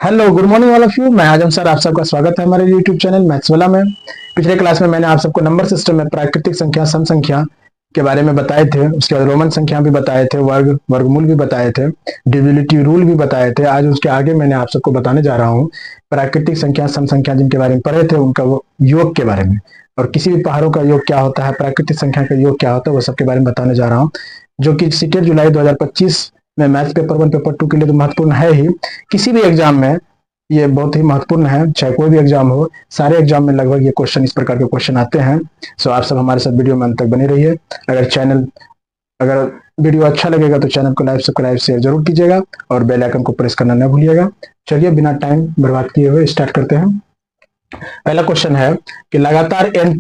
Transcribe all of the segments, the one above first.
Hello, good morning all of you. मैं आजम sir, आप सबका स्वागत है हमारे यूट्यूब चैनल मैथ्स वाला में। पिछले क्लास में मैंने आप सबको नंबर सिस्टम में प्राकृतिक संख्या, सम संख्या के बारे में बताए थे। उसके बाद रोमन संख्या भी बताए थे, वर्गमूल भी बताए थे, डिविजिबिलिटी रूल भी बताए थे। आज उसके आगे मैंने आप सबको बताने जा रहा हूँ प्राकृतिक संख्या, सम संख्या जिनके बारे में पढ़े थे उनका योग के बारे में, और किसी भी पहाड़ों का योग क्या होता है, प्राकृतिक संख्या का योग क्या होता है, वो सबके बारे में बताने जा रहा हूँ, जो कि सीटेट जुलाई 2025 में मैथ्स पेपर 1 पेपर 2 के लिए तो महत्वपूर्ण है ही। किसी भी एग्जाम में ये बहुत ही महत्वपूर्ण है, चाहे कोई भी एग्जाम हो, सारे एग्जाम में लगभग ये क्वेश्चन, इस प्रकार के क्वेश्चन आते हैं। सो आप सब हमारे साथ वीडियो में अंत तक बने रहिए। अगर वीडियो अच्छा लगेगा तो चैनल को लाइक, सब्सक्राइब, शेयर जरूर कीजिएगा और बेल आइकन को प्रेस करना न भूलिएगा। चलिए बिना टाइम बर्बाद किए हुए स्टार्ट करते हैं। पहला क्वेश्चन है कि लगातार n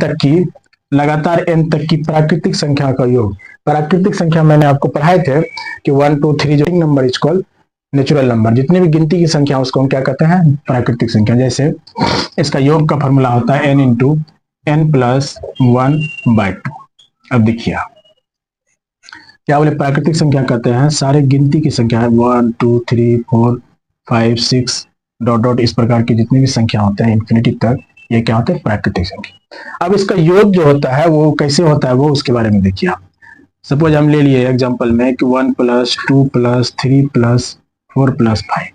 तक की प्राकृतिक संख्या का योग। प्राकृतिक संख्या मैंने आपको पढ़ाए थे कि 1 2 3 जो number is called natural number. जितनी भी गिनती की संख्या उसको हम क्या कहते हैं, प्राकृतिक संख्या। जैसे इसका योग का फॉर्मूला होता है n इंटू n प्लस 1/2। अब देखिए क्या बोले, प्राकृतिक संख्या कहते हैं सारे गिनती की संख्या है, 1 2 3 4 5 6 डॉट डॉट इस प्रकार की जितनी भी संख्या होते हैं इंफिनिटी तक, ये क्या होता है, प्राकृतिक संख्या। अब इसका योग जो होता है वो कैसे होता है, वो उसके बारे में देखिए। सपोज हम ले लिए एग्जांपल में कि 1 प्लस 2 प्लस 3 प्लस 4 प्लस 5।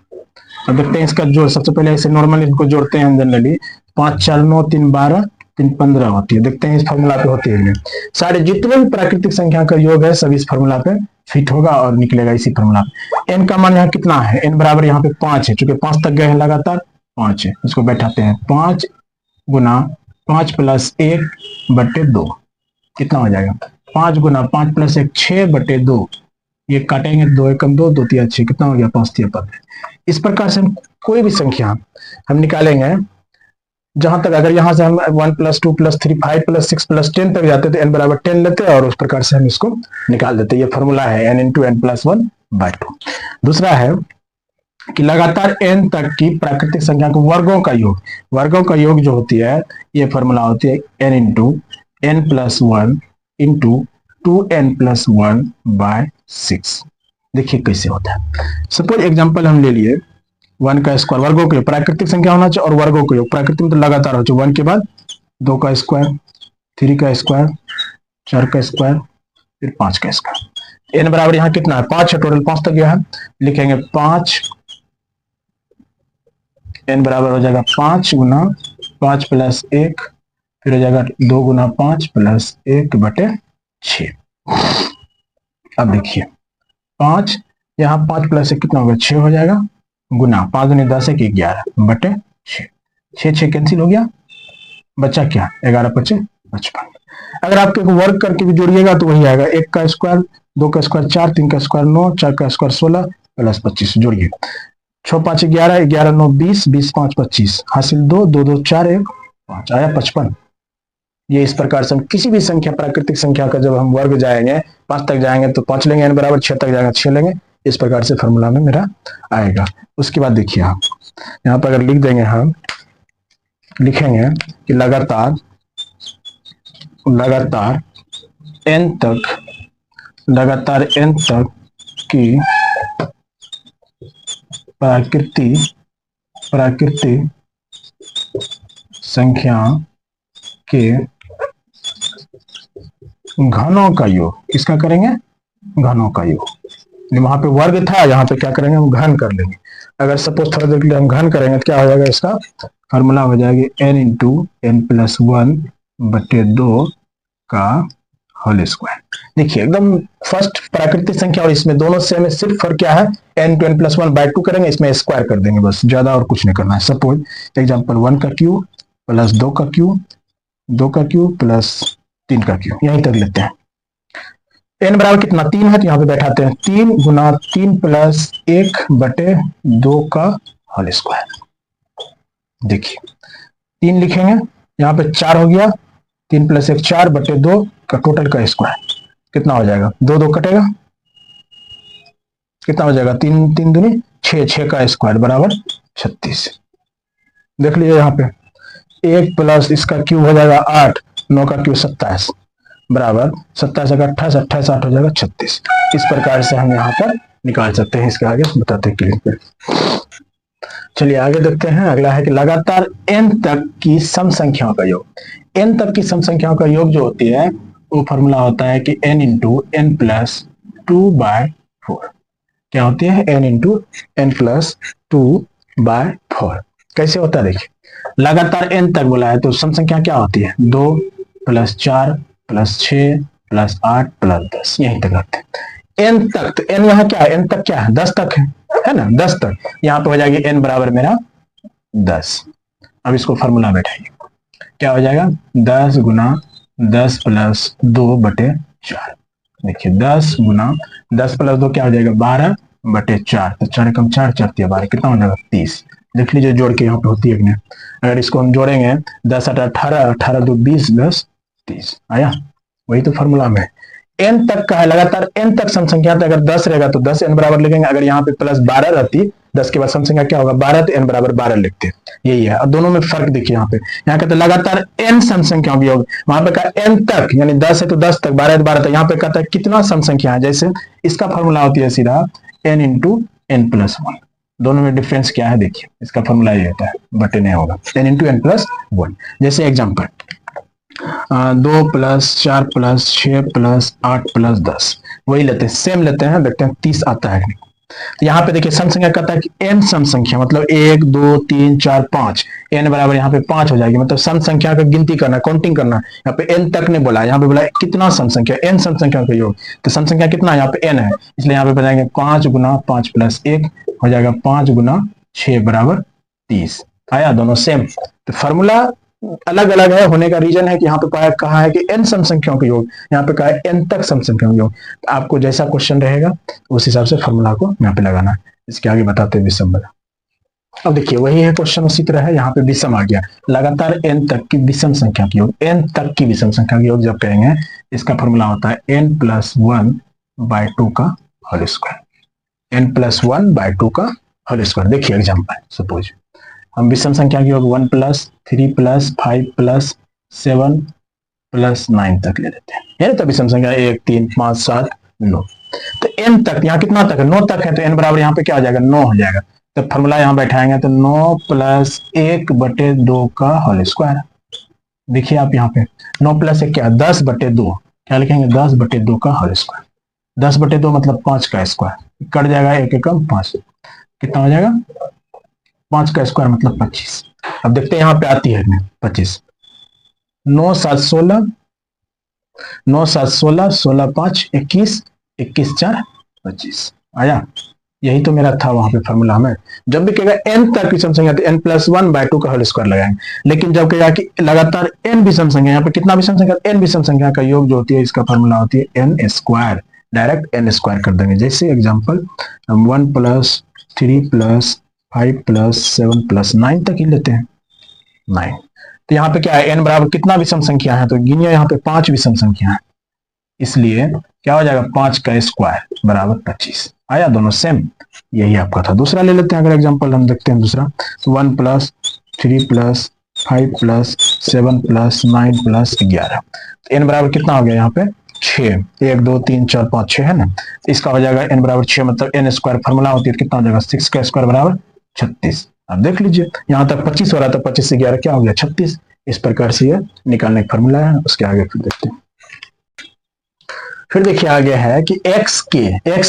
अब देखते हैं इसका जोड़। सबसे पहले ऐसे नॉर्मल इनको जोड़ते हैं जनरली, 5 4 9 3 12 3 15 होती है। देखते हैं इस फॉर्मूला पे होती है। सारे जितने भी प्राकृतिक संख्या का योग है सब इस फॉर्मूला पे फिट होगा और निकलेगा इसी फॉर्मूला पे। एन का मान यहाँ कितना है, एन बराबर यहाँ पे 5 है, चूंकि 5 तक गए हैं लगातार 5 है। इसको बैठाते हैं 5 गुना 5 प्लस 1/2 कितना हो जाएगा, 5 गुना 5 प्लस 1 6/2। ये काटेंगे 2 एकम 2 2 3 6 कितना हो गया, 5 3 15। इस प्रकार से हम कोई भी संख्या हम निकालेंगे, जहां तक अगर यहां से हम 1 प्लस 2 प्लस 3 5 प्लस 6 प्लस 10 तक जाते तो n बराबर 10 लेते और उस प्रकार से हम इसको निकाल देते। ये फॉर्मूला है n इंटू n प्लस 1/2। दूसरा है कि लगातार n तक की प्राकृतिक संख्या के वर्गों का योग। वर्गों का योग जो होती है ये फॉर्मूला होती है n into n plus 1 into 2n plus 1/6। देखिए कैसे होता है। सपोज एग्जांपल हम ले लिए 1 का स्क्वायर, वर्गों के प्राकृतिक संख्या होना चाहिए और वर्गों का योग। प्राकृतिक में तो लगातार हो चाहिए, 1 के बाद 2 का स्क्वायर, 3 का स्क्वायर, 4 का स्क्वायर, फिर 5 का स्क्वायर। n बराबर यहाँ कितना है, 5 है, टोटल 5 तक गया है। लिखेंगे 5, n बराबर हो जाएगा 5 गुना 5 प्लस 1, फिर हो जाएगा 2 गुना 5 प्लस 1/6। अब देखिए 5, यहाँ 5 प्लस 1 कितना होगा, 6 हो जाएगा, गुना 5 दूनी 10 1 11/6। 6 6 कैंसिल हो गया, बचा क्या, 11 5 55। अगर आप वर्ग करके भी जोड़िएगा तो वही आएगा, 1 का स्क्वायर, 2 का स्क्वायर 4, 3 का स्क्वायर 9, 4 का स्क्वायर 16 प्लस 25 जोड़िए। 6 5 11, 11 9 20, 20 5 25, हासिल 2 2 2 4 1 5, आया 55। ये इस प्रकार से हम किसी भी संख्या, प्राकृतिक संख्या का जब हम वर्ग जाएंगे 5 तक जाएंगे तो 5 लेंगे, n बराबर 6 तक जाएंगे 6 लेंगे, इस प्रकार से फॉर्मूला में मेरा आएगा। उसके बाद देखिए आप यहाँ पर अगर लिख देंगे, हम लिखेंगे कि लगातार n तक की प्राकृतिक संख्या के घनों का योग। किसका करेंगे, घनों का योग। वहां पे वर्ग था, यहाँ पे क्या करेंगे, हम घन कर लेंगे। अगर सपोज थोड़ा देर के लिए हम घन करेंगे तो क्या हो जाएगा, इसका फॉर्मूला हो जाएगी n इंटू n प्लस 1/2 का होल स्क्वायर। देखिए एकदम फर्स्ट प्राकृतिक संख्या और इसमें दोनों से हमें सिर्फ फर्क क्या है, n इंटू n प्लस 1/2 करेंगे, इसमें स्क्वायर कर देंगे, बस ज्यादा और कुछ नहीं करना है। सपोज एग्जाम्पल 1 का क्यूब प्लस 2 का क्यूब, 2 का क्यूब प्लस 3 का क्यूब, यहीं तक लेते हैं। n बराबर कितना, 3 है तो यहाँ पे बैठाते हैं 3 गुना 3 प्लस 1/2 का होल स्क्वायर। देखिए 3 लिखेंगे, यहाँ पे 4 हो गया, 3 प्लस 1 4/2 का टोटल का स्क्वायर कितना हो जाएगा, 2 2 कटेगा, कितना हो जाएगा, 3 3 दूनी 6, 6 का स्क्वायर बराबर 36। देख लीजिए यहाँ पे 1 प्लस इसका क्यूब हो जाएगा 8, 9 का क्यूब 27 बराबर 27 का 28, 28 8 हो जाएगा 36। इस प्रकार से हम यहाँ पर निकाल सकते हैं। इसके आगे बताते हैं क्लियर पे। चलिए आगे देखते हैं। अगला है कि लगातार n तक की सम संख्याओं का योग। n तक की सम संख्याओं का योग जो होती है वो फॉर्मूला होता है कि n into n plus two by four. क्या होती है? n into n plus two by four. कैसे होता है देखिए, लगातार n तक बोला है तो सम संख्या क्या होती है? 2 प्लस 4 प्लस 6 प्लस 8 प्लस 10, यहीं तक रखते हैं। n तक, तो n यहाँ क्या है? n तक क्या है? 10 तक है ना? 10 तक। यहाँ पे हो जाएगी n बराबर मेरा 10। अब इसको फॉर्मूला बैठाइए, क्या हो जाएगा? 10 गुना 10 प्लस 2 बटे 4। देखिए 10 गुना 10 प्लस 2 क्या हो जाएगा? 12 बटे 4। तो 4 कम 4 4 12, कितना हो जाएगा? 30। देख लीजिए जोड़ के यहाँ पे होती है कि नहीं। अगर इसको हम जोड़ेंगे 10 18 18 2 20 10 30 आया। वही तो फॉर्मूला में n तक का है, लगातार n तक सम संख्या। तो अगर 10 रहेगा तो 10 n बराबर लिखेंगे। अगर यहाँ पे प्लस 12 रहती, 10 के बाद सम संख्या क्या होगा? 12, तो n बराबर 12 लिखते। यही है। और दोनों में फर्क देखिए, यहाँ पे यहाँ कहते लगातार n सम संख्या भी योग, वहां पे कहा n तक, यानी 10 है तो 10 तक, 12 है तो 12 तक। यहाँ पे कहता है कितना सम संख्या है। जैसे इसका फॉर्मूला होती है सीधा n into n plus one. दोनों में डिफरेंस क्या है देखिए, इसका फॉर्मूला ये होता है, बटे नहीं होगा, n into n plus one. जैसे example 2 plus 4 plus 6 plus 8 plus 10, वही लेते हैं, सेम लेते हैं, देखते हैं 30 आता है। तो यहाँ पे देखिए सम संख्या कहता है कि n सम संख्या, मतलब 1 2 3 4 5, n बराबर यहाँ पे 5 हो जाएगी। मतलब सम संख्या का गिनती करना, काउंटिंग करना। यहाँ पे n तक ने बोला, यहाँ पे बोला कितना सम संख्या? n सम संख्या का योग। तो सम संख्या कितना? यहाँ पे n है, इसलिए यहाँ पे बताएंगे 5 गुना 5 प्लस 1 हो जाएगा 5 गुना 6 बराबर 30। आया, दोनों सेम। तो फॉर्मूला अलग अलग है, होने का रीजन है कि यहाँ पे कहा है कि n सम संख्याओं का योग, यहाँ पे कहा है n तक सम संख्याओं का योग। तो आपको जैसा क्वेश्चन रहेगा उस हिसाब से फॉर्मूला को यहाँ पे लगाना है। इसके आगे बताते हैं विषम वाला। अब देखिए वही है क्वेश्चन, उसी तरह है। यहाँ पे विषम आ गया, लगातार n तक की विषम संख्या की योग। n तक की विषम संख्या की योग जब कहेंगे, इसका फॉर्मूला होता है n plus one by two का whole square. n plus one by two का होल स्क्वायर। देखिए एग्जाम्पल, सपोज हम विषम संख्या की योग 1 प्लस 3 प्लस 5 प्लस 7 प्लस 9 तक ले लेते हैं। है ना? तो विषम संख्या 1 3 5 7 9। तो n तक यहाँ कितना तक है? 9 तक है, तो n बराबर यहाँ पे क्या हो जाएगा? 9 हो जाएगा। तो फॉर्मूला यहाँ बैठाएंगे तो 9 प्लस 1 बटे 2 का होल स्क्वायर। देखिए आप यहाँ पे 9 प्लस 1 क्या? 10 बटे 2। क्या लिखेंगे? 10 बटे 2 का होल स्क्वायर। 10 बटे 2 मतलब 5 का स्क्वायर, कट जाएगा 1 एकम 5, कितना हो जाएगा? 5 का स्क्वायर मतलब 25। अब देखते हैं यहाँ पे आती है 25। 9 7 16, 9 7 16, 16 5 21, 21 4 25 आया। यही तो मेरा था वहां पे फॉर्मूला में। जब भी कहेगा n तक विषम संख्या तो n plus one by two का होल स्क्वायर लगाएंगे। लेकिन जब कहेगा कि लगातार n विषम संख्या, यहाँ पे कितना विषम संख्या? n विषम संख्या का योग जो होती है, इसका फॉर्मूला होती है n square. Direct n square कर देंगे। जैसे एग्जाम्पल हम 1 प्लस 3 प्लस 5 प्लस 7 प्लस 9 तक ही लेते हैं, 9। तो यहाँ पे क्या है? n बराबर कितना विषम संख्या है? तो गिनिए, यहाँ पे 5 विषम संख्या है, इसलिए क्या हो जाएगा? 5 का स्क्वायर बराबर 25 आया। दोनों सेम, यही आपका था। दूसरा ले लेते हैं, अगर एग्जांपल हम देखते हैं दूसरा। 1 plus 3 plus 5 plus 7 plus 9 plus 11। तो n बराबर कितना हो गया? यहाँ पे 6। 1 2 3 4 5 6 है ना। इसका हो जाएगा n बराबर 6, मतलब n स्क्वायर फॉर्मूला होती है कितना हो जाएगा? 6 का स्क्वायर बराबर 36। अब देख लीजिए यहाँ तक 25 हो रहा था, 25 से 11 क्या हो गया? 36। इस प्रकार से ये निकालने का फॉर्मूला है। उसके आगे फिर देखते हैं। फिर देखिए आगे है कि x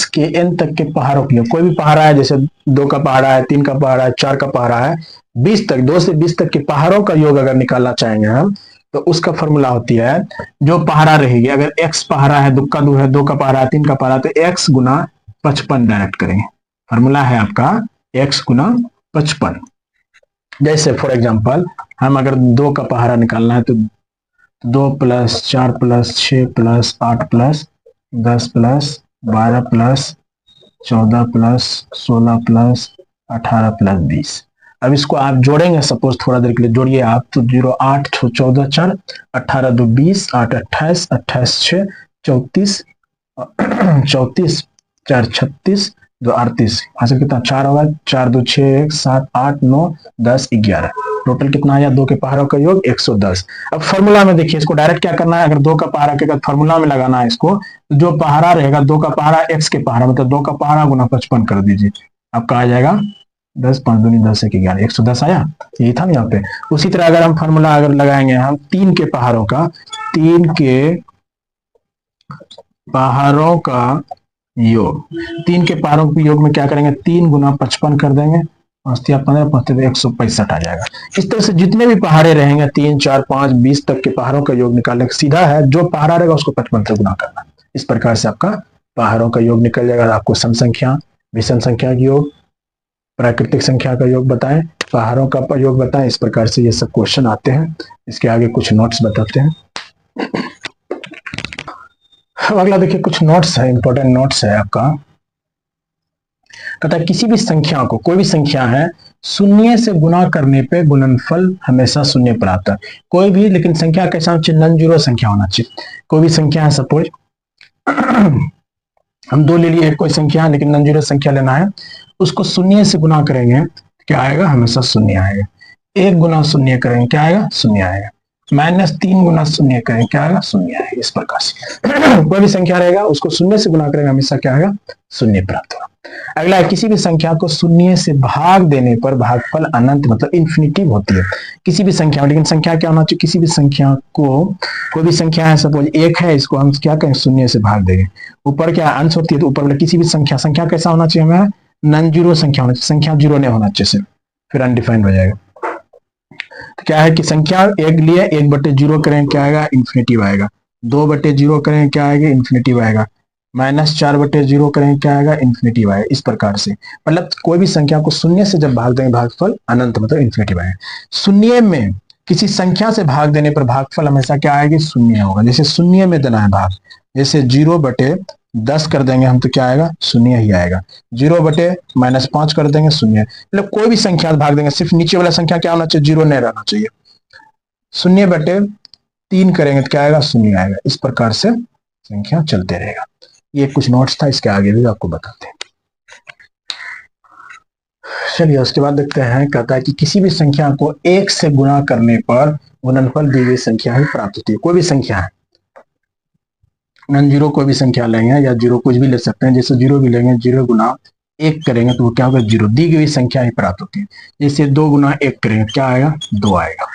के n तक के पहाड़ों के लिए, कोई भी पहाड़ा है, जैसे 2 का पहाड़ा है, 3 का पहाड़ा है, 4 का पहाड़ा है, 20 तक, 2 से 20 तक के पहाड़ों का योग अगर निकालना चाहेंगे हम, तो उसका फॉर्मूला होती है, जो पहाड़ा रहेगी, अगर x पहाड़ा है, 2 का 2 है, 2 का पहाड़ा है, 3 का पहाड़ा, तो x गुना 55 डायरेक्ट करेंगे। फॉर्मूला है आपका x गुना 55। जैसे फॉर एग्जाम्पल हम अगर 2 का पहाड़ा निकालना है तो 2 plus 4 plus 6 plus 8 plus 10 plus 12 plus 14 plus 16 plus 18 plus 20। अब इसको आप जोड़ेंगे, सपोज थोड़ा देर के लिए जोड़िए आप, तो 0 8 14 4 18 2 20 8 28 28 6 34 34 4 36 2 38, यहाँ से कितना 4 होगा? 4 2 6 1 7 8 9 10 11। टोटल कितना आया? 2 के पहाड़ों का योग 110। अब फॉर्मूला में देखिए, इसको डायरेक्ट क्या करना है? अगर 2 का पहाड़ा के फॉर्मूला में लगाना है इसको, जो पहाड़ा रहेगा 2 का पहाड़ा x के पहाड़ा, मतलब 2 का पहाड़ा गुना 55 कर दीजिए, आपका आ जाएगा 10 5 दूनी 10 1 11 110 आया, यही था ना यहाँ पे। उसी तरह अगर हम फार्मूला अगर लगाएंगे हम तीन के पहाड़ों का योग, तीन के पहाड़ों के योग में क्या करेंगे, 3 गुना 55 कर देंगे, 15 15 165 आ जाएगा। इस तरह से जितने भी पहाड़े रहेंगे 3 4 5 20 तक के पहाड़ों का योग निकालने का सीधा है, जो पहाड़ा रहेगा उसको 55 से गुना करना। इस प्रकार से आपका पहाड़ों का योग निकल जाएगा। आपको सम संख्या, विषम संख्या का योग, प्राकृतिक संख्या का योग बताएं, पहाड़ों का योग बताएं। इस प्रकार से ये सब क्वेश्चन आते हैं। इसके आगे कुछ नोट्स बताते हैं। अगला देखिए कुछ नोट्स है, इंपॉर्टेंट नोट्स है आपका। कहता है किसी भी संख्या को, कोई भी संख्या है, शून्य से गुना करने पे गुणनफल हमेशा शून्य पर आता है। कोई भी, लेकिन संख्या कैसा होना चाहिए, नॉन जीरो संख्या होना चाहिए। कोई भी संख्या है, सपोज हम 2 ले लिए, कोई संख्या है लेकिन नॉन जीरो संख्या लेना है, उसको शून्य से गुना करेंगे क्या आएगा, हमेशा शून्य आएगा। 1 गुना शून्य करेंगे क्या आएगा, शून्य आएगा। -3 गुना शून्य करें क्या आएगा, शून्य आएगा। इस प्रकार से कोई भी संख्या रहेगा उसको शून्य से गुना करेंगे हमेशा क्या आएगा, शून्य प्राप्त होगा। अगला है किसी भी संख्या को शून्य से भाग देने पर भागफल अनंत मतलब इन्फिनिटिव होती है। किसी भी संख्या, लेकिन संख्या क्या होना चाहिए, किसी भी संख्या को, कोई भी संख्या है, सपोज 1 है, इसको हम क्या करें, शून्य से भाग देंगे। ऊपर क्या अंश होती है, तो ऊपर वाले किसी भी संख्या कैसा होना चाहिए हमें, नॉन जीरो संख्या होना चाहिए। संख्या जीरो नहीं होना चाहिए, फिर अनडिफाइंड हो जाएगा। तो क्या है कि संख्या 1 लिए 1/0 करें क्या आएगा, इन्फिनिटिव आएगा। 2/0 करें क्या आएगा, इन्फिनिटिव आएगा। -4/0 करें क्या आएगा, इन्फिनिटिव आएगा। इस प्रकार से मतलब कोई भी संख्या को शून्य से जब भाग देंगे भागफल अनंत मतलब इन्फिनिटिव आएगा। शून्य में किसी संख्या से भाग देने पर भागफल हमेशा क्या आएगी, शून्य होगा। जैसे शून्य में देना है भाग, जैसे 0/10 कर देंगे हम तो क्या आएगा, शून्य ही आएगा। 0/-5 कर देंगे, शून्य। मतलब कोई भी संख्या भाग देंगे, सिर्फ नीचे वाला संख्या क्या होना चाहिए, 0 नहीं रहना चाहिए। 0/3 करेंगे तो क्या आएगा, शून्य आएगा। इस प्रकार से संख्या चलते रहेगा। ये कुछ नोट्स था, इसके आगे भी आपको बताते हैं। चलिए उसके बाद देखते हैं। कहता है कि किसी भी संख्या को 1 से गुणा करने पर गुणनफल दी गई संख्या ही प्राप्त होती है। कोई भी संख्या है, नॉन जीरो कोई भी संख्या लेंगे या जीरो कुछ भी ले सकते हैं। जैसे 0 भी लेंगे, 0 गुना 1 करेंगे तो वो क्या होगा, 0। दी गई संख्या ही प्राप्त होती है। जैसे 2 गुना 1 करेंगे क्या आएगा, 2 आएगा।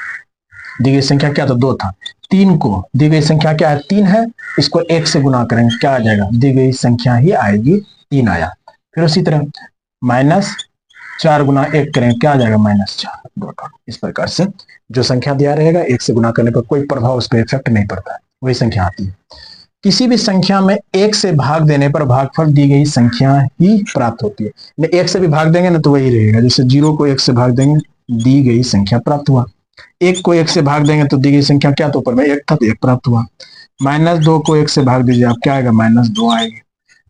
दी गई संख्या क्या था, 2 था। 3 को दी गई संख्या क्या है, 3 है, इसको 1 से गुना करेंगे क्या आ जाएगा, दी गई संख्या ही आएगी, 3 आया। फिर उसी तरह -4 गुना 1 करेंगे क्या आ जाएगा, -4। इस प्रकार से जो संख्या दिया रहेगा 1 से गुना करने पर कोई प्रभाव उस पर इफेक्ट नहीं पड़ता है, वही संख्या आती है। किसी भी संख्या में 1 से भाग देने पर भागफल दी गई संख्या ही प्राप्त होती है। 1 से भी भाग देंगे ना तो वही रहेगा। जैसे 0 को 1 से भाग देंगे, दी गई संख्या प्राप्त हुआ। 1 को 1 से भाग देंगे तो दी गई संख्या क्या, तो ऊपर में 1 था तो 1 प्राप्त हुआ। -2 को 1 से भाग दीजिए, आप क्या आएगा, -2 आएगी।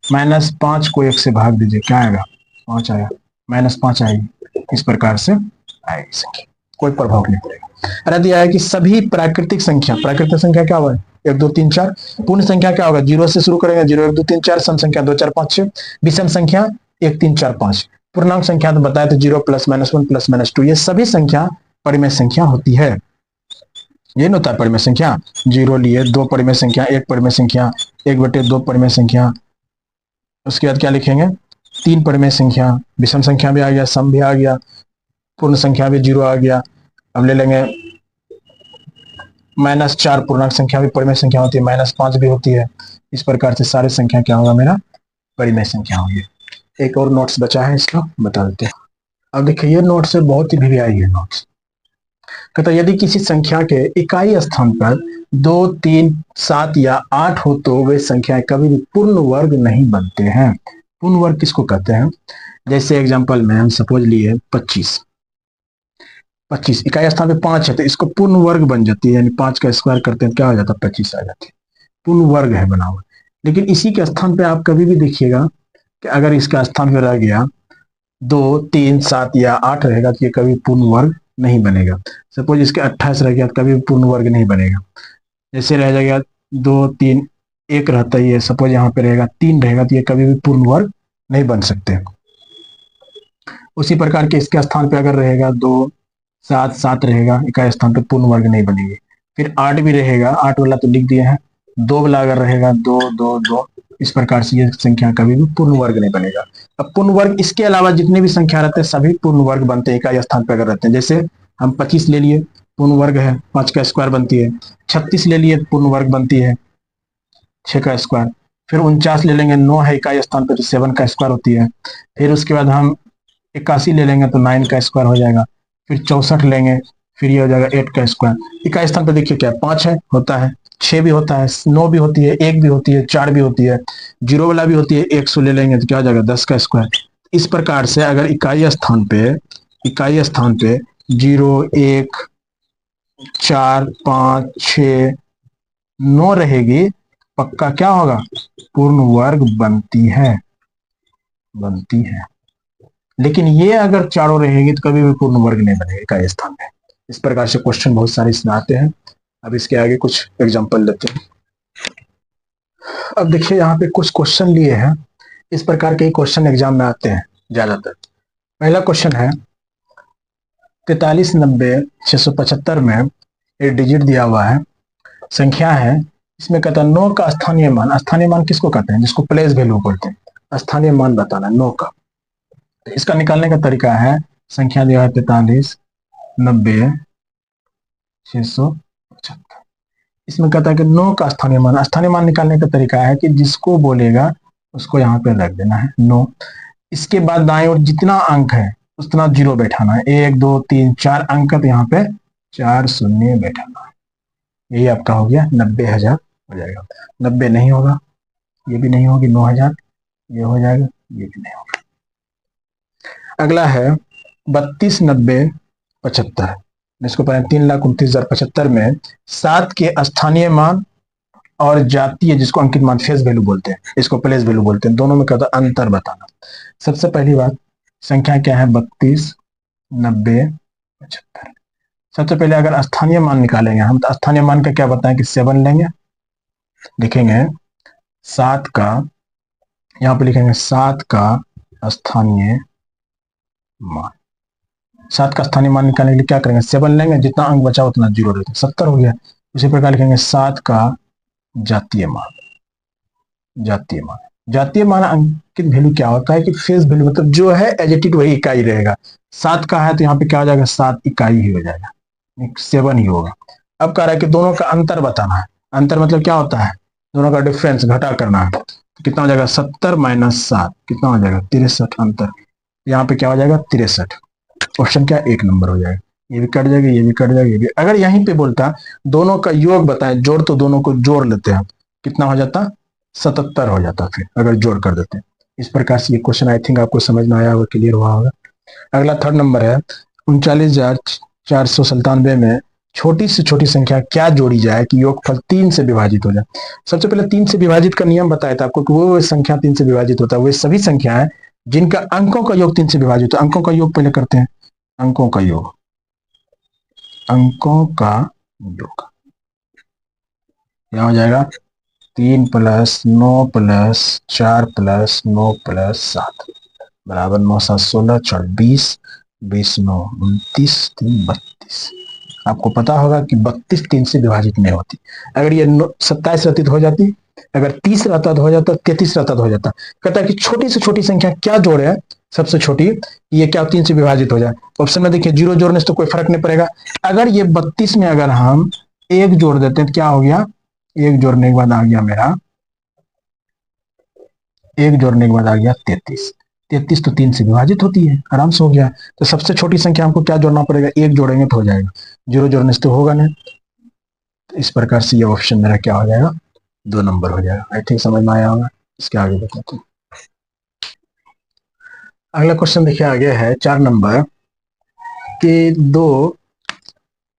-5 को 1 से भाग दीजिए, क्या आएगा, 5 आएगा, -5 आएगी। इस प्रकार से आएगी संख्या, कोई प्रभाव नहीं पड़ेगा। अरे दिया है कि सभी प्राकृतिक संख्या क्या हुआ है, 1 2 3 4। पूर्ण संख्या क्या होगा, 0 से शुरू करेंगे, 0 1 2 3 4। सम संख्या 2 4 5 6। विषम संख्या 1 3 4 5। पूर्णांक संख्या तो बताया था 0 +- 1 +- 2। ये सभी संख्या परिमेय संख्या होती है। ये होता है परिमेय संख्या। 0 लिए, 2 परिमेय संख्या, 1 परिमेय संख्या, 1/2 परिमेय संख्या। उसके बाद क्या लिखेंगे, 3 परिमेय संख्या। विषम संख्या भी आ गया, सम भी आ गया, पूर्ण संख्या भी 0 आ गया। अब ले लेंगे -4, पूर्णांक संख्या भी परिमेय संख्या होती है, -5 भी होती है। इस प्रकार से सारी संख्या क्या होगा, मेरा परिमेय संख्या होगी। एक और नोट्स बचा है, इसका बता देते हैं। अब देखिए ये नोट्स है, बहुत ही भी आई है नोट्स। कहता यदि किसी संख्या के इकाई स्थान पर 2 3 7 या 8 हो तो वे संख्याएं कभी भी पूर्ण वर्ग नहीं बनते हैं। पूर्ण वर्ग किसको कहते हैं, जैसे एग्जांपल में हम सपोज लिए 25 इकाई स्थान पे 5 है तो इसको पूर्ण वर्ग बन जाती है, यानी 5 का स्क्वायर करते हैं क्या हो जाता है, 25 आ जाती है। पूर्ण वर्ग है बना हुआ। लेकिन इसी के स्थान पे आप कभी भी देखिएगा कि अगर इसका स्थान पे रह गया 2 3 7 या 8 रहेगा तो ये कभी पूर्ण वर्ग नहीं बनेगा। सपोज इसके 28 रह गया तो कभी पूर्ण वर्ग नहीं बनेगा। जैसे रह जाएगा 2 3 1 रहता ही है, सपोज यहाँ पे रहेगा 3 रहेगा तो ये कभी भी पूर्ण वर्ग नहीं बन सकते। उसी प्रकार के इसके स्थान पे अगर रहेगा 2 7 7 रहेगा, इकाई स्थान पे पूर्ण वर्ग नहीं बनेगी। फिर 8 भी रहेगा, 8 वाला तो लिख दिए हैं। 2 वाला अगर रहेगा 2 2 2 इस प्रकार से ये संख्या कभी भी पूर्ण वर्ग नहीं बनेगा। अब पूर्ण वर्ग इसके अलावा जितने भी संख्या रहते हैं सभी पूर्ण वर्ग बनते हैं इकाई स्थान पर अगर रहते हैं। जैसे हम 25 ले लिए, पूर्ण वर्ग है, 5 का स्क्वायर बनती है। 36 ले लिए, पूर्ण वर्ग बनती है 6 का स्क्वायर। फिर 49 ले लेंगे, 9 है इकाई स्थान पर तो 7 का स्क्वायर होती है। फिर उसके बाद हम 81 ले लेंगे तो 9 का स्क्वायर हो जाएगा। फिर 64 लेंगे, फिर ये हो जाएगा 8 का स्क्वायर। इकाई स्थान पर देखिए क्या 5 है, होता है, 6 भी होता है, 9 भी होती है, 1 भी होती है, 4 भी होती है, 0 वाला भी होती है। 100 ले लेंगे तो क्या हो जाएगा 10 का स्क्वायर। इस प्रकार से अगर इकाई स्थान पे 0, 1, 4, 5, 6, 9 रहेगी, पक्का क्या होगा, पूर्ण वर्ग बनती है। लेकिन ये अगर चारों रहेगी तो कभी भी पूर्ण वर्ग नहीं बनेगा इकाई स्थान पे। इस प्रकार से क्वेश्चन बहुत सारे इसमें आते हैं। अब इसके आगे कुछ एग्जांपल लेते हैं। अब देखिए यहाँ पे कुछ क्वेश्चन लिए हैं, इस प्रकार के क्वेश्चन एग्जाम में आते हैं ज्यादातर। पहला क्वेश्चन है 43, 90, 675 में एक डिजिट दिया हुआ है, संख्या है, इसमें कहता है 9 का स्थानीय मान। स्थानीय मान किसको कहते हैं, जिसको प्लेस वैल्यू बोलते हैं। स्थानीय मान बताना 9 का। तो इसका निकालने का तरीका है, संख्या दिया है 43, 90, 675। इसमें कहता है कि 9 का स्थानीय मान निकालने का तरीका है कि जिसको बोलेगा उसको यहाँ पे रख देना है 9। इसके बाद दाएं ओर जितना अंक है उतना 0 बैठाना है। 1, 2, 3, 4 अंक तो यहाँ पे 4 शून्य बैठाना है। यही आपका हो गया 90,000 हो जाएगा। 90 नहीं होगा, ये भी नहीं होगी, 9,000 ये हो जाएगा, ये भी नहीं होगा। अगला है 32, 90, 75। इसको पढ़ें 3,29,075 में 7 के स्थानीय मान और जातीय, जिसको अंकित मान फेस वैल्यू बोलते हैं, इसको प्लेस वैल्यू बोलते हैं, दोनों में कहता है अंतर बताना। सबसे पहली बात, संख्या क्या है 32, 90, 75। सबसे पहले अगर स्थानीय मान निकालेंगे हम, तो स्थानीय मान का क्या बताएं कि 7 लेंगे, लिखेंगे 7 का, यहाँ पे लिखेंगे 7 का स्थानीय मान। 7 का स्थानीय मान निकालने के लिए क्या करेंगे, 7 लेंगे, जितना अंक बचा उतना 0 लेते हैं, 70 हो गया। उसी प्रकार लिखेंगे 7 का जातीय मान। जातीय मान अंकित वैल्यू क्या होता है कि फेस वैल्यू, मतलब जो है एज इट इज वही इकाई रहेगा। 7 का है तो यहाँ पे क्या हो जाएगा, 7 इकाई ही हो जाएगा, 7 ही होगा। अब कह रहा है कि दोनों का अंतर बताना है। अंतर मतलब क्या होता है, दोनों का डिफरेंस घटा करना है। तो कितना हो जाएगा 70 माइनस 7, कितना हो जाएगा 63 अंतर। यहाँ पे क्या हो जाएगा 63। क्वेश्चन क्या 1 नंबर हो जाएगा। ये भी कट जाएगा, ये भी कट जाएगा, ये भी। अगर यहीं पे बोलता दोनों का योग बताएं, जोड़, तो दोनों को जोड़ लेते हैं, कितना हो जाता 77 हो जाता फिर अगर जोड़ कर देते हैं। इस प्रकार से ये क्वेश्चन आई थिंक आपको समझ में आया होगा, क्लियर हुआ होगा। अगला 3rd नंबर है 39,497 में छोटी से छोटी संख्या क्या जोड़ी जाए कि योगफल 3 से विभाजित हो जाए। सबसे पहले 3 से विभाजित का नियम बताया था आपको कि वो संख्या 3 से विभाजित होता है, वे सभी संख्या है जिनका अंकों का योग 3 से विभाजित हो। अंकों का योग पहले करते हैं, अंकों का योग क्या हो जाएगा 3 + 9 + 4 + 9 + 7 बराबर 9, 7, 16, 20, 20, 9, 29, 3, 32। आपको पता होगा कि 32 3 से विभाजित नहीं होती। अगर ये 27 रहती तो हो जाती, अगर 30 रहता तो हो जाता, 33 रहता तो हो जाता। कहता है कि छोटी से छोटी संख्या क्या जोड़े, सबसे छोटी, ये क्या 3 से विभाजित हो जाए। ऑप्शन में देखिए 0 जोड़ने से तो कोई फर्क नहीं पड़ेगा। अगर ये 32 में अगर हम 1 जोड़ देते हैं तो क्या हो गया, 1 जोड़ने के बाद आ गया मेरा 1 जोड़ने के बाद आ गया 33। 33 तो 3 से विभाजित होती है, आराम से हो गया। तो सबसे छोटी संख्या हमको क्या जोड़ना पड़ेगा, 1 जोड़ेंगे तो हो जाएगा, 0 जोड़ने से तो होगा नहीं। तो इस प्रकार से ये ऑप्शन मेरा क्या हो जाएगा 2 नंबर हो जाएगा। आई थिंक समझ में आया होगा। इसके आगे बताते हैं। अगला क्वेश्चन देखिए आगे है 4 नंबर के 2,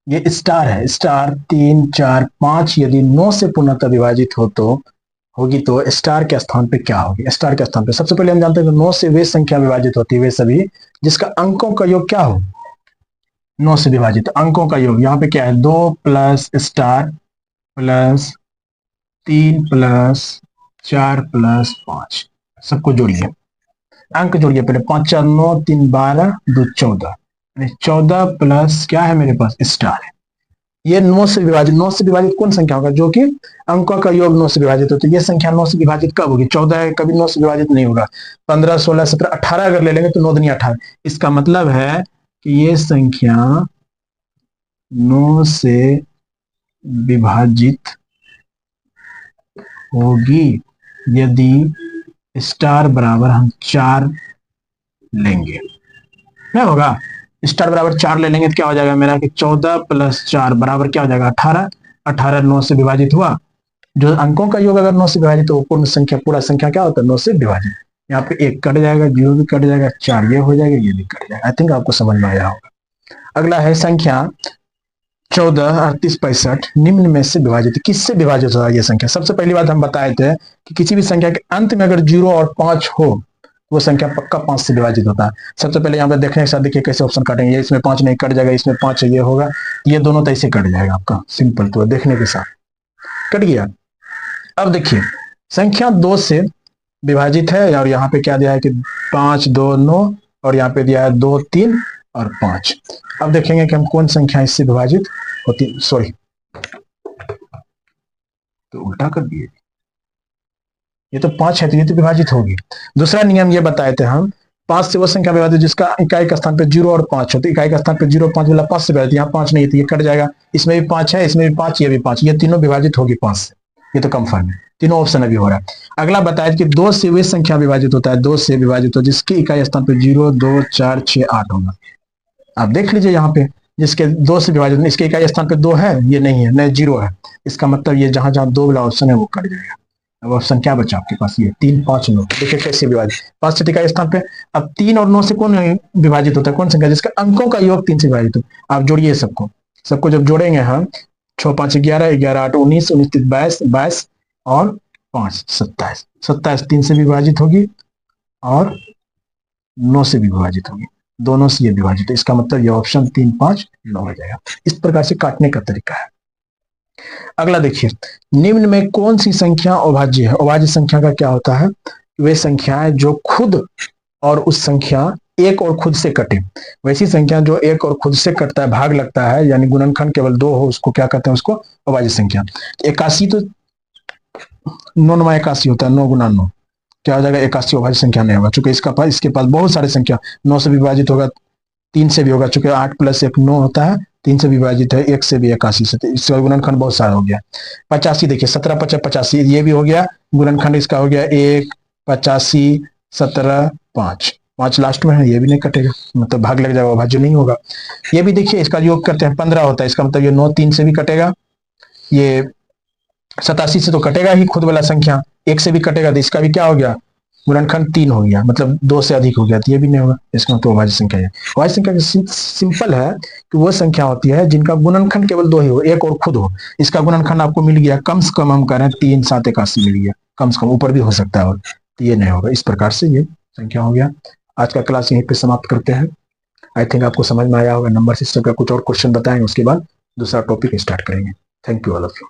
ये स्टार है, स्टार 3, 4, 5 यदि 9 से पूर्णतः विभाजित हो तो होगी, तो स्टार के स्थान पे क्या होगी। स्टार के स्थान पे सबसे पहले हम जानते हैं कि 9 से वे संख्या विभाजित होती है, वे सभी जिसका अंकों का योग क्या हो 9 से विभाजित। अंकों का योग यहाँ पे क्या है 2 + स्टार + 3 + 4 + 5, सबको जोड़िए, अंक जोड़िए पहले। 5, 4, 9, 3, 12, 2, 14, 14 प्लस क्या है मेरे पास स्टार है। ये 9 से विभाजित, 9 से विभाजित कौन संख्या होगा, जो कि अंकों का योग 9 से विभाजित हो, तो ये संख्या 9 से विभाजित कब होगी, 14 है, कभी 9 से विभाजित नहीं होगा। 15, 16, 17, 18 अगर ले लेंगे तो 9 दूनी 18। इसका मतलब है कि ये संख्या 9 से विभाजित होगी यदि स्टार बराबर हम 4 लेंगे। क्या होगा, स्टार बराबर 4 ले लेंगे तो क्या हो जाएगा मेरा कि 14 + 4 बराबर क्या हो जाएगा 18। 18 9 से विभाजित हुआ, जो अंकों का योग अगर 9 से विभाजित तो पूर्ण संख्या, पूरा संख्या क्या होता है 9 से विभाजित। यहाँ पे 1 कट जाएगा, 0 भी कट जाएगा, 4 ये हो जाएगा, ये भी कट जाएगा। आई थिंक आपको समझ में आया होगा। अगला है संख्या 14, 38, 65 निम्न में से विभाजित। किससे विभाजित होता है ये संख्या? सबसे पहली बात हम बताए थे कि किसी भी संख्या के अंत में अगर 0 और 5 हो वो संख्या पक्का 5 से विभाजित होता है। सबसे पहले यहाँ पे देखने के साथ देखिए कैसे ऑप्शन काटेंगे, ये इसमें 5 नहीं कट जाएगा, इसमें 5 ये होगा, ये दोनों तो ऐसे कट जाएगा आपका, सिंपल। तो देखने के साथ कट गया। अब देखिए संख्या 2 से विभाजित है और यहाँ पे क्या दिया है कि 5, 2, 9 और यहाँ पे दिया है 2, 3 और 5। अब देखेंगे कि हम कौन संख्या इससे विभाजित होती, सॉरी तो उल्टा कर दिए, ये तो 5 है तो ये तो विभाजित होगी। दूसरा नियम ये बताए थे हम, 5 से वो संख्या विभाजित जिसका इकाई का स्थान पे 0 और 5 हो, तो इकाई का स्थान पे 0 5 वाला 5 से विभाजित, यहाँ 5 नहीं है तो ये कट जाएगा, इसमें भी 5 है, इसमें भी 5, ये भी 5, ये तीनों विभाजित होगी 5 से, ये तो कंफर्म है, तीनों ऑप्शन अभी हो रहा है। अगला बताया कि 2 से वे संख्या विभाजित होता है, 2 से विभाजित हो जिसके इकाई स्थान पे 0 2 4 6 8 होगा। आप देख लीजिए यहाँ पे जिसके 2 से विभाजित, इसके इकाई स्थान पे 2 है, ये नहीं है, नहीं 0 है, इसका मतलब ये जहां जहां 2 वाला ऑप्शन है वो कट जाएगा। अब ऑप्शन क्या बचा आपके पास, ये 3 5 9, देखिए कैसे विभाजित, 5 से इकाई स्थान पे। अब 3 और 9 से कौन विभाजित होता है, कौन संख्या जिसका अंकों का योग 3 से विभाजित हो। आप जोड़िए सबको जब जोड़ेंगे हम 6 5 11, 11 8 19, 19 3 22, 22 और 5 27, 27 3 से विभाजित होगी और 9 से भी विभाजित होगी, दोनों से ये विभाजित है, इसका मतलब ये ऑप्शन 3 5 9 हो जाएगा। इस प्रकार से काटने का तरीका है। अगला देखिए, निम्न में कौन सी संख्या अभाज्य है? अभाज्य संख्या का क्या होता है, वे संख्याएं जो खुद और उस संख्या एक और खुद से कटे, वैसी संख्या जो एक और खुद से कटता है, भाग लगता है, यानी गुणनखंड केवल 2 हो, उसको क्या कहते हैं, उसको अभाज्य संख्या। 81 तो 9 9 81 होता है, 9 × 9 क्या हो जाएगा 81, अभाज्य संख्या नहीं होगा, चूंकि इसके पास बहुत सारे संख्या 9 से विभाजित होगा, 3 से भी होगा, चूंकि 8 + 1 9 होता है, 3 से विभाजित है, 1 से भी 81 से, तो इसका गुणनखंड बहुत सारा हो गया। 85 देखिए 17 50 85, ये भी हो गया, गुणनखंड इसका हो गया 1 85 17 5, 5 लास्ट में है, ये भी नहीं कटेगा, मतलब भाग लग जाएगा, अभाज्य नहीं होगा। ये भी देखिए इसका योग करते हैं 15 होता है, इसका मतलब ये 9 3 से भी कटेगा, ये 87 से तो कटेगा ही खुद वाला संख्या, 1 से भी कटेगा, तो इसका भी क्या हो गया गुणनखंड 3 हो गया, मतलब 2 से अधिक हो गया, तो ये भी नहीं होगा, इसका मतलब अभाज्य संख्या है। अभाज्य संख्या सिंपल है कि वो संख्या होती है जिनका गुणनखंड केवल 2 ही हो, एक और खुद हो। इसका गुणनखंड आपको मिल गया कम से कम, हम करें 3 7 81 मिल गया, कम से कम, ऊपर भी हो सकता है और, तो ये नहीं होगा। इस प्रकार से ये संख्या हो गया। आज का क्लास यहीं पे समाप्त करते हैं। आई थिंक आपको समझ में आया होगा। नंबर सिस्टम का कुछ और क्वेश्चन बताएंगे, उसके बाद दूसरा टॉपिक स्टार्ट करेंगे। Thank you all of you.